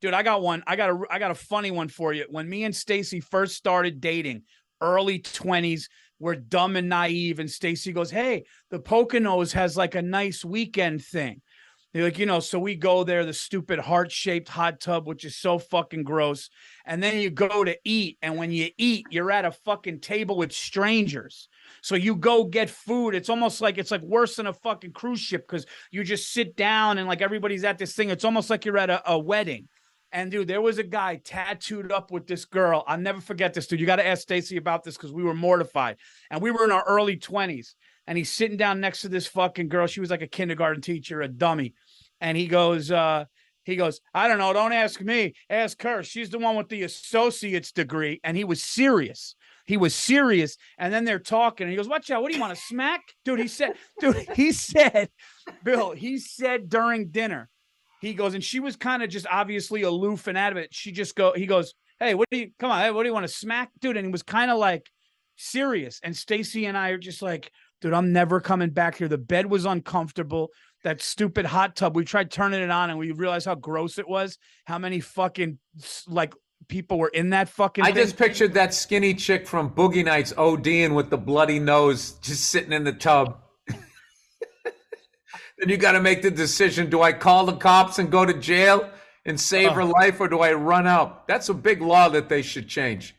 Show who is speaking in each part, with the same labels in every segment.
Speaker 1: Dude, I got one. I got a funny one for you. When me and Stacy first started dating, early 20s, we're dumb and naive. And Stacy goes, "Hey, the Poconos has like a nice weekend thing." They're like, so we go there, the stupid heart-shaped hot tub, which is so fucking gross. And then you go to eat. And when you eat, you're at a fucking table with strangers. So you go get food. It's almost like it's like worse than a fucking cruise ship because you just sit down and like everybody's at this thing. It's almost like you're at a wedding. And dude, there was a guy tattooed up with this girl. I'll never forget this, dude. You got to ask Stacy about this because we were mortified. And we were in our early 20s. And he's sitting down next to this fucking girl. She was like a kindergarten teacher, a dummy. And he goes, I don't know. Don't ask me. Ask her. She's the one with the associate's degree. And he was serious. He was serious. And then they're talking. And he goes, watch out. What do you want to smack? Dude, he said, Bill, he said during dinner, he goes, and she was kind of just obviously aloof and out of it. He goes, hey, what do you want to smack? Dude. And he was kind of like serious. And Stacy and I are just like, dude, I'm never coming back here. The bed was uncomfortable. That stupid hot tub. We tried turning it on and we realized how gross it was. How many fucking like people were in that fucking
Speaker 2: I
Speaker 1: thing.
Speaker 2: just pictured that skinny chick from Boogie Nights ODing with the bloody nose just sitting in the tub. Then you got to make the decision. Do I call the cops and go to jail and save her life, or do I run out? That's a big law that they should change.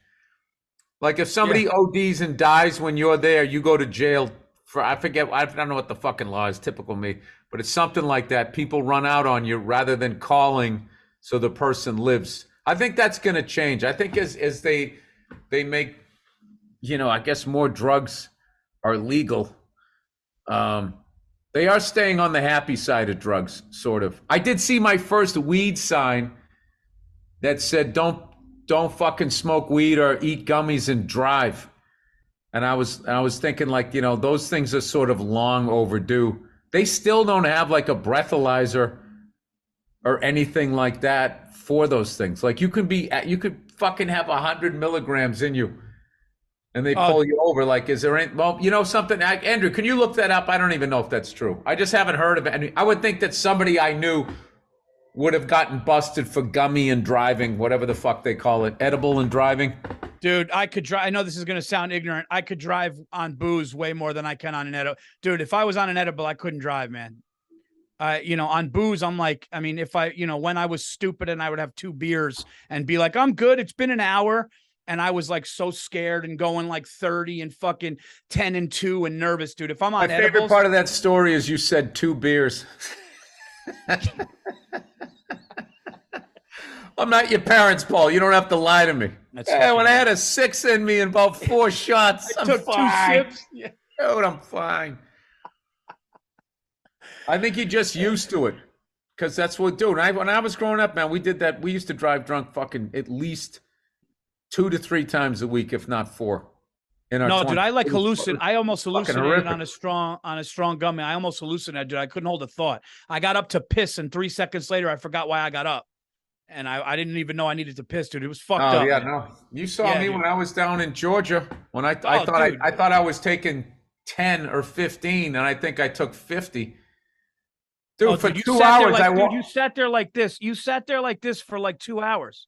Speaker 2: Like if somebody ODs and dies when you're there, you go to jail for, I don't know what the fucking law is, typical me, but it's something like that. People run out on you rather than calling so the person lives. I think that's going to change. I think as they make, I guess more drugs are legal, they are staying on the happy side of drugs, sort of. I did see my first weed sign that said, don't fucking smoke weed or eat gummies and drive. And I was thinking like, those things are sort of long overdue. They still don't have like a breathalyzer or anything like that for those things. Like you could fucking have 100 milligrams in you and they pull you over. Like, is there any, something, Andrew, can you look that up? I don't even know if that's true. I just haven't heard of it. And I would think that somebody I knew would have gotten busted for gummy and driving, whatever the fuck they call it, edible and driving.
Speaker 1: Dude, I could drive. I know this is going to sound ignorant. I could drive on booze way more than I can on an edible. Dude, if I was on an edible, I couldn't drive, man. On booze, I'm like, I mean, if when I was stupid and I would have 2 beers and be like, I'm good. It's been an hour. And I was like so scared and going like 30 and fucking 10 and 2 and nervous, dude. If I'm on edibles. My favorite
Speaker 2: part of that story is you said 2 beers. I'm not your parents, Paul. You don't have to lie to me. When I had a 6 in me and about 4 shots, I took fine. 2 sips. Yeah. Dude, I'm fine. I think you're just used to it. Because that's what, dude, when I was growing up, man, we did that. We used to drive drunk fucking at least 2 to 3 times a week, if not 4.
Speaker 1: Dude, I like hallucinate. I almost hallucinated on a strong gummy. I almost hallucinated, dude. I couldn't hold a thought. I got up to piss, and 3 seconds later, I forgot why I got up. And I didn't even know I needed to piss, dude. It was fucked up. Oh yeah,
Speaker 2: no. You saw me when I was down in Georgia when I thought I was taking 10 or 15, and I think I took 50. Dude, for 2 hours,
Speaker 1: you sat there like this. You sat there like this for like 2 hours.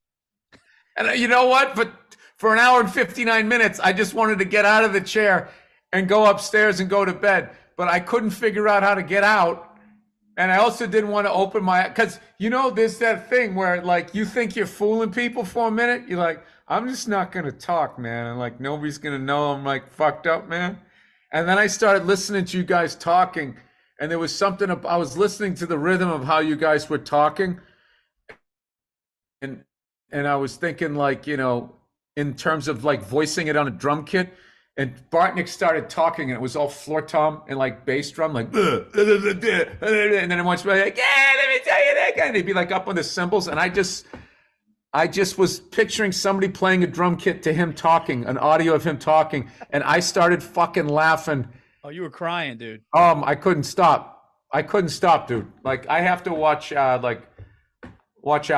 Speaker 2: And you know what? But for an hour and 59 minutes, I just wanted to get out of the chair and go upstairs and go to bed. But I couldn't figure out how to get out. And I also didn't want to open because, there's that thing where, like, you think you're fooling people for a minute. You're like, I'm just not going to talk, man. And, like, nobody's going to know I'm, like, fucked up, man. And then I started listening to you guys talking. And there was something, I was listening to the rhythm of how you guys were talking. And I was thinking, like, in terms of, like, voicing it on a drum kit. And Bartnick started talking, and it was all floor tom and like bass drum, like, and then it once like, yeah, let me tell you that guy. And he'd be like up on the cymbals, and I just was picturing somebody playing a drum kit to him talking, an audio of him talking, and I started fucking laughing.
Speaker 1: Oh, you were crying, dude.
Speaker 2: I couldn't stop. Dude. Like I have to watch out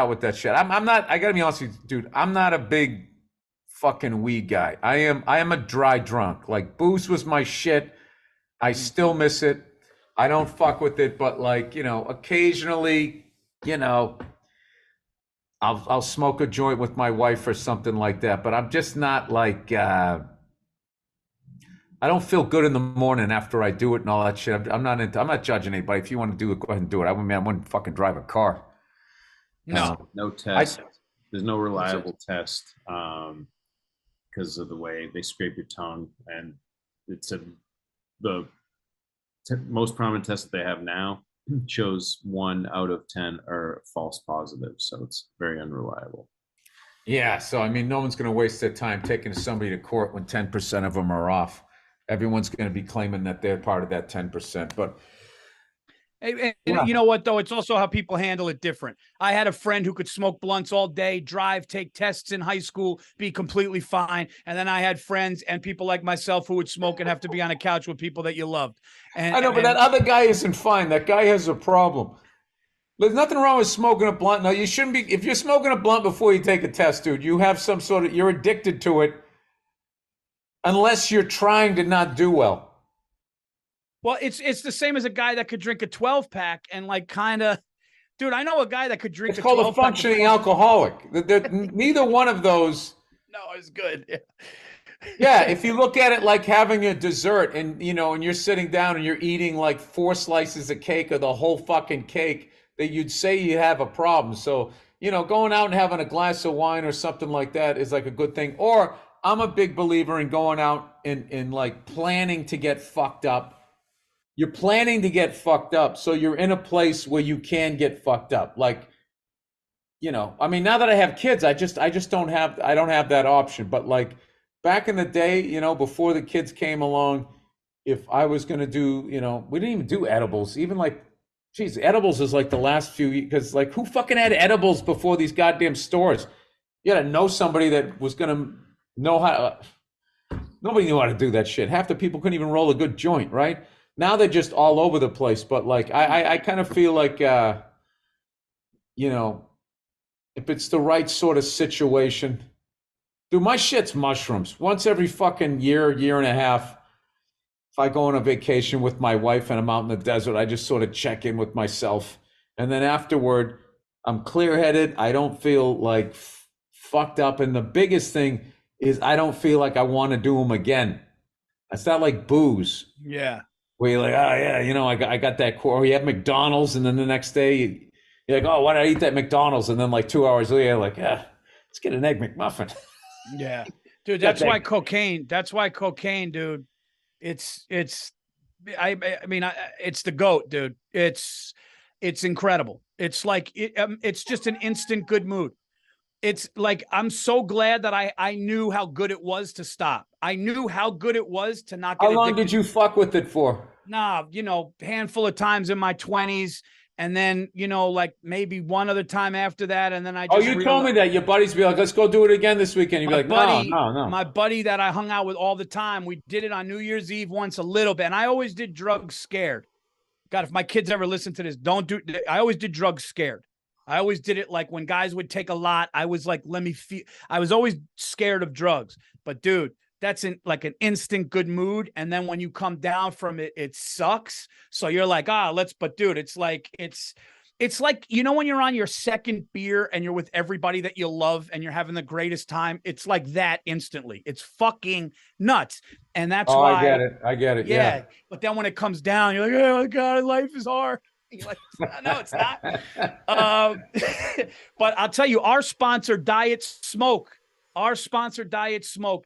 Speaker 2: with that shit. I'm not. I gotta be honest with you, dude. I'm not a big fucking weed guy. I am a dry drunk. Like booze was my shit. I still miss it. I don't fuck with it, but like, occasionally, I'll smoke a joint with my wife or something like that. But I'm just not like I don't feel good in the morning after I do it and all that shit. I'm not judging anybody. If you want to do it, go ahead and do it. I mean, I wouldn't fucking drive a car.
Speaker 1: No.
Speaker 3: No
Speaker 2: I
Speaker 3: test. There's no reliable test because of the way they scrape your tongue, and it's the most prominent test that they have now shows 1 out of 10 are false positives, so it's very unreliable.
Speaker 2: Yeah, so I mean, no one's going to waste their time taking somebody to court when 10% of them are off. Everyone's going to be claiming that they're part of that 10%. But
Speaker 1: And you know what, though? It's also how people handle it different. I had a friend who could smoke blunts all day, drive, take tests in high school, be completely fine. And then I had friends and people like myself who would smoke and have to be on a couch with people that you loved. And
Speaker 2: I know, but that other guy isn't fine. That guy has a problem. There's nothing wrong with smoking a blunt. No, you shouldn't be. If you're smoking a blunt before you take a test, dude, you have some sort of, you're addicted to it unless you're trying to not do well.
Speaker 1: Well, it's the same as a guy that could drink a 12 pack and like kind of, dude, I know a guy that could drink.
Speaker 2: It's called a functioning alcoholic. Neither one of those.
Speaker 1: No, it's good. Yeah.
Speaker 2: Yeah, if you look at it like having a dessert and, you know, and you're sitting down and you're eating like 4 slices of cake or the whole fucking cake, that you'd say you have a problem. So, you know, going out and having a glass of wine or something like that is like a good thing. Or I'm a big believer in going out and like planning to get fucked up. You're planning to get fucked up, so you're in a place where you can get fucked up. Like, you know, I mean, now that I have kids, I just don't have that option. But like back in the day, you know, before the kids came along, if I was going to do, you know, we didn't even do edibles. Even like, geez, edibles is like the last few, because like who fucking had edibles before these goddamn stores? You got to know somebody that was going to know how. Nobody knew how to do that shit. Half the people couldn't even roll a good joint, right? Now they're just all over the place. But like, I kind of feel like, you know, if it's the right sort of situation, dude, my shit's mushrooms. Once every fucking year and a half, if I go on a vacation with my wife and I'm out in the desert, I just sort of check in with myself. And then afterward, I'm clear-headed. I don't feel like fucked up. And the biggest thing is I don't feel like I want to do them again. It's not like booze.
Speaker 1: Yeah.
Speaker 2: Where you're like, oh, yeah, you know, I got that core. Or you have McDonald's, and then the next day, you're like, oh, why did I eat that McDonald's? And then like 2 hours later, you're like, yeah, let's get an Egg McMuffin.
Speaker 1: Yeah. Dude, that's why cocaine, dude. It's I mean, it's the GOAT, dude. It's incredible. It's like, it's just an instant good mood. It's like, I'm so glad that I knew how good it was to stop. I knew how good it was to not get
Speaker 2: How long
Speaker 1: addicted.
Speaker 2: did you fuck with it for?
Speaker 1: Nah, you know, handful of times in my 20s. And then, you know, like maybe one other time after that. And then I just
Speaker 2: told me that your buddies be like, let's go do it again this weekend. You'd be like, no.
Speaker 1: My buddy that I hung out with all the time, we did it on New Year's Eve once a little bit. And I always did drugs scared. God, if my kids ever listen to this, I always did drugs scared. I always did it like when guys would take a lot. I was like, let me feel. I was always scared of drugs. But dude, that's like an instant good mood. And then when you come down from it, it sucks. So you're like, but dude, it's like, you know, when you're on your second beer and you're with everybody that you love and you're having the greatest time, it's like that instantly. It's fucking nuts. And that's why
Speaker 2: I get it.
Speaker 1: Yeah. But then when it comes down, you're like, oh my God, life is hard. You're like, no, it's not. But I'll tell you, our sponsor, Diet Smoke,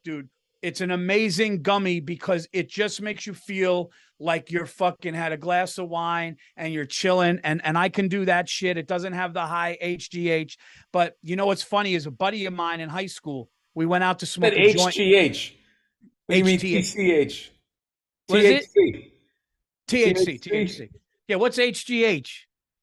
Speaker 1: dude, it's an amazing gummy because it just makes you feel like you're fucking had a glass of wine and you're chilling. And I can do that shit. It doesn't have the high HGH. But you know what's funny is a buddy of mine in high school, we went out to smoke a joint.
Speaker 2: HGH. You mean TCH?
Speaker 1: What is
Speaker 2: it?
Speaker 1: THC. Yeah, what's HGH?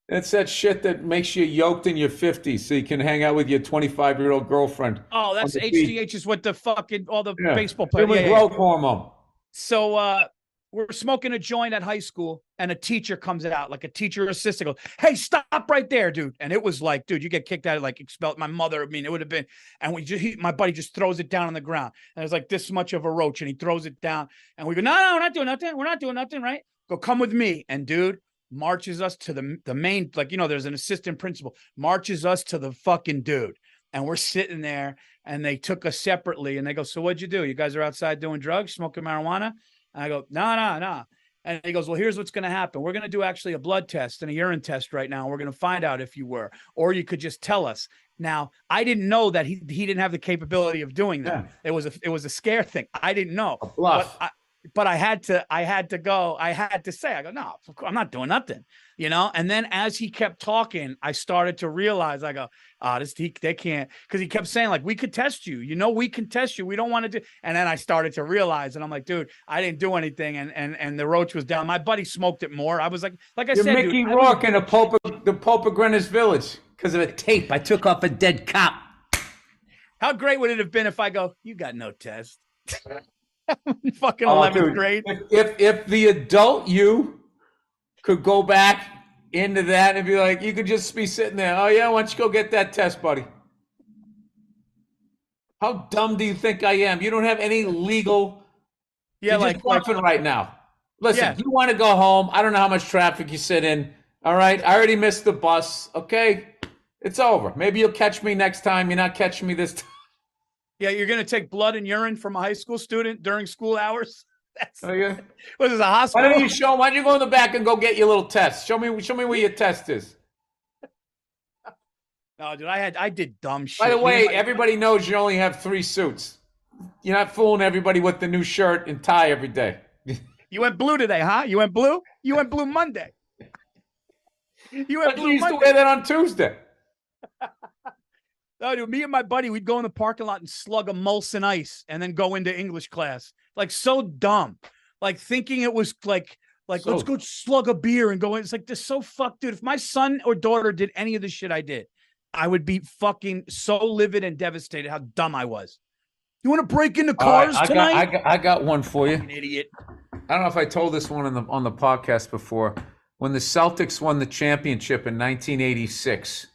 Speaker 2: That's that shit that makes you yoked in your 50s so you can hang out with your 25-year-old girlfriend.
Speaker 1: Oh, that's HGH is what the fucking all the baseball players.
Speaker 2: Human growth hormone.
Speaker 1: So we're smoking a joint at high school and a teacher comes out, like a teacher assistant goes, hey, stop right there, dude. And it was like, dude, you get kicked out, like expelled. My mother, I mean, it would have been, and my buddy just throws it down on the ground. And it's like this much of a roach and he throws it down and we go, no, we're not doing nothing. We're not doing nothing, right? Go come with me. And dude, marches us to the main, like, there's an assistant principal, marches us to the fucking dude. And we're sitting there and they took us separately and they go, so what'd you do? You guys are outside doing drugs, smoking marijuana? And I go, no. And he goes, well, here's what's going to happen. We're going to do actually a blood test and a urine test right now. And we're going to find out if you were, or you could just tell us. Now, I didn't know that he didn't have the capability of doing that. Yeah. It was a scare thing. I didn't know.
Speaker 2: A bluff.
Speaker 1: But I had to say, no, I'm not doing nothing, And then as he kept talking, I started to realize, I go, they can't, because he kept saying, like, we could test you, we can test you. We don't want to do. And then I started to realize, and I'm like, dude, I didn't do anything. And the roach was down. My buddy smoked it more. I was like I said,
Speaker 2: Mickey Rourke in the Pope of Greenwich Village because of a tape I took off a dead cop.
Speaker 1: How great would it have been if I go, you got no test? Fucking 11th grade.
Speaker 2: If the adult you could go back into that and be like, you could just be sitting there. Oh yeah, why don't you go get that test, buddy? How dumb do you think I am? You don't have any legal. Yeah, you're just bluffing right now. Listen, you want to go home. I don't know how much traffic you sit in. All right, I already missed the bus. Okay, it's over. Maybe you'll catch me next time. You're not catching me this time.
Speaker 1: Yeah, you're going to take blood and urine from a high school student during school hours?
Speaker 2: Oh, yeah.
Speaker 1: What is a hospital?
Speaker 2: Why don't you go in the back and go get your little test? Show me where your test is.
Speaker 1: No, dude, I did dumb shit.
Speaker 2: By the way, everybody knows you only have 3 suits. You're not fooling everybody with the new shirt and tie every day.
Speaker 1: You went blue today, huh? You went blue? You went blue Monday. You went blue
Speaker 2: used to wear that on Tuesday.
Speaker 1: No, dude, me and my buddy, we'd go in the parking lot and slug a Molson Ice and then go into English class. Like, so dumb. Like, thinking it was like let's go slug a beer and go in. It's like, this so fucked, dude. If my son or daughter did any of the shit I did, I would be fucking so livid and devastated how dumb I was. You want to break into cars tonight?
Speaker 2: I got one for you.
Speaker 1: Fucking idiot.
Speaker 2: I don't know if I told this one on the podcast before. When the Celtics won the championship in 1986,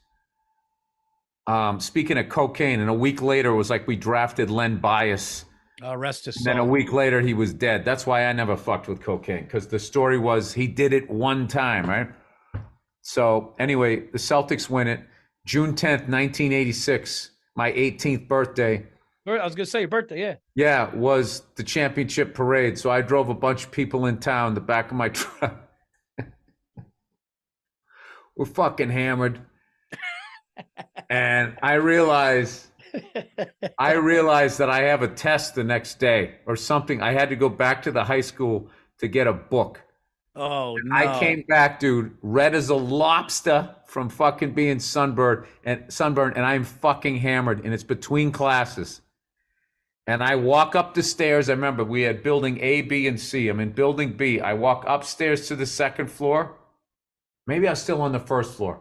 Speaker 2: speaking of cocaine, and a week later it was like we drafted Len Bias.
Speaker 1: Rest his soul.
Speaker 2: Then a week later he was dead. That's why I never fucked with cocaine, because the story was he did it one time, right? So anyway, the Celtics win it. June 10th, 1986, my 18th birthday.
Speaker 1: I was going to say your birthday, yeah.
Speaker 2: Yeah, was the championship parade. So I drove a bunch of people in town, the back of my truck. We're fucking hammered. And I realized that I have a test the next day or something. I had to go back to the high school to get a book.
Speaker 1: Oh, no.
Speaker 2: I came back, dude, red as a lobster from fucking being sunburned, and I'm fucking hammered, and it's between classes. And I walk up the stairs. I remember we had building A, B, and C. I'm in building B. I walk upstairs to the second floor. Maybe I was still on the first floor.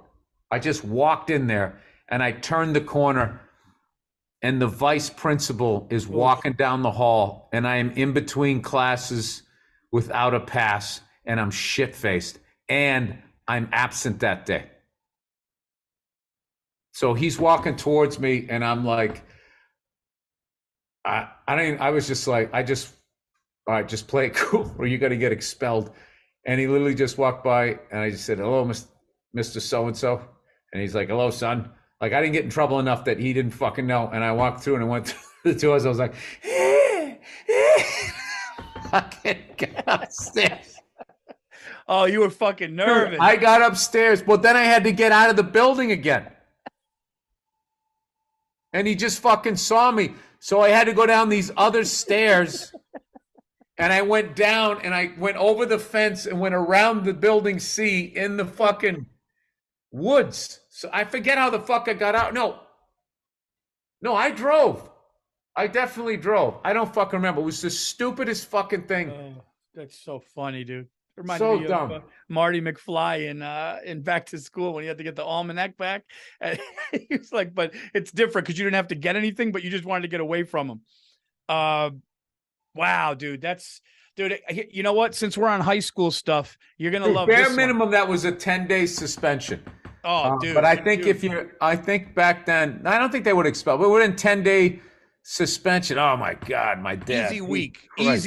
Speaker 2: I just walked in there and I turned the corner and the vice principal is walking down the hall and I am in between classes without a pass and I'm shit-faced and I'm absent that day. So he's walking towards me and I'm like, I was just like, all right, just play it cool or you got to get expelled. And he literally just walked by and I just said, hello, Mr. So-and-so. And he's like, hello, son. Like, I didn't get in trouble enough that he didn't fucking know. And I walked through and I went through the doors. I was like, I can't get upstairs.
Speaker 1: Oh, you were fucking nervous.
Speaker 2: I got upstairs, but then I had to get out of the building again. And he just fucking saw me. So I had to go down these other stairs. And I went down and I went over the fence and went around the building C in the fucking woods. So I forget how the fuck I got out. No, I drove. I definitely drove. I don't fucking remember. It was the stupidest fucking thing.
Speaker 1: Oh, that's so funny, dude.
Speaker 2: So dumb.
Speaker 1: Of Marty McFly in Back to School when he had to get the almanac back. And he was like, but it's different because you didn't have to get anything, but you just wanted to get away from him. Wow, dude, dude. You know what? Since we're on high school stuff, you're gonna love
Speaker 2: bare
Speaker 1: this
Speaker 2: minimum.
Speaker 1: one.
Speaker 2: That was a 10-day suspension.
Speaker 1: Oh, dude.
Speaker 2: But I think I think back then, I don't think they would expel. But we're in 10-day suspension. Oh my God, my dad.
Speaker 1: Easy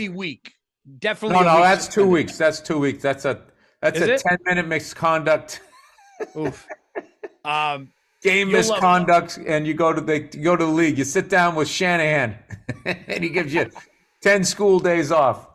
Speaker 1: week. Definitely.
Speaker 2: No, that's 2 weeks. That's 2 weeks. That's That's
Speaker 1: Is
Speaker 2: a
Speaker 1: it?
Speaker 2: 10-minute misconduct.
Speaker 1: Oof.
Speaker 2: Game
Speaker 1: You'll love-
Speaker 2: misconduct, and you go to the league. You sit down with Shanahan, and he gives you 10 school days off.